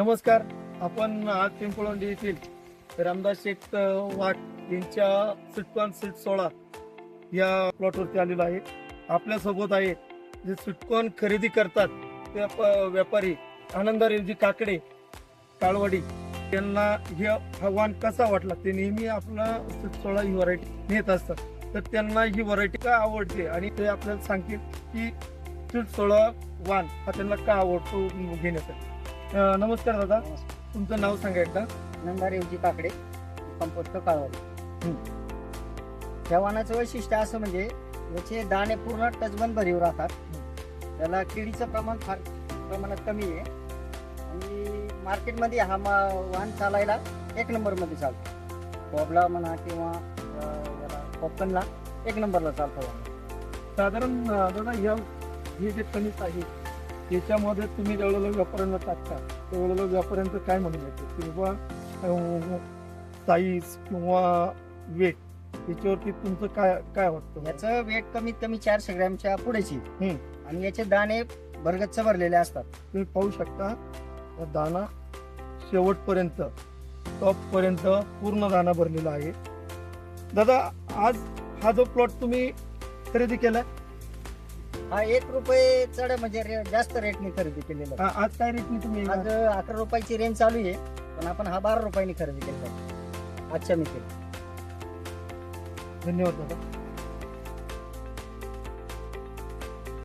नमस्कार. आपण आज पिंपळवंडी येथील रामदास शेठ वाट यांच्या स्वीटकॉर्न सीड 16 या प्लॉटवरती आलेलो आहे. आपल्यासोबत आहे जे स्वीटकॉर्न खरेदी करतात ते व्यापारी आनंदारेवजी काकडे काळवाडी. त्यांना हे आव्हान कसा वाटला, ते नेहमी आपला सीड 16 ही व्हरायटी नेत असतात, तर त्यांना ही व्हरायटी का आवडते आणि ते आपल्याला सांगतील की सीड 16 वाण हा त्यांना का आवडतो घेण्यासाठी. नमस्कार दादा, तुमचं नाव सांगा एकदा. आनंदारेवजी काकडे, कंपोस्ट काळवाडी. या वाणाचं वैशिष्ट्य असं म्हणजे याचे दाणे पूर्ण टचबंद भरीव राहतात. त्याला किडीचं प्रमाण फार प्रमाणात कमी आहे आणि मार्केटमध्ये हा वाण चालायला 1 नंबरमध्ये चालतो. बॉबला म्हणा किंवा याला पॉपकनला 1 नंबरला चालतो वाण. साधारण दादा हे जे कणिक आहे याच्यामध्ये तुम्ही जेवढं व्यापाऱ्यांना टाकता तेवढं व्यापाऱ्यांचं काय म्हणून येतं की बाबा साईज किंवा वेट याच्यावरती तुमचं काय वाटतं? याचं वेट कमीत कमी 400 ग्रॅमच्या पुढेची आणि याचे दाणे भरगच्च भरलेले असतात. तुम्ही पाहू शकता दाना शेवटपर्यंत टॉप पर्यंत पूर्ण दाना भरलेला आहे. दादा, आज हा जो प्लॉट तुम्ही खरेदी केलाय हा 1 रुपये चढ म्हणजे जास्त रेटने खरेदी केलेला. आज काय रेटने तुम्ही? आज 11 रुपयाची रेंज चालू आहे, पण आपण हा 12 रुपयांनी खरेदी केला आजच्या मितीला. धन्यवाद दादा.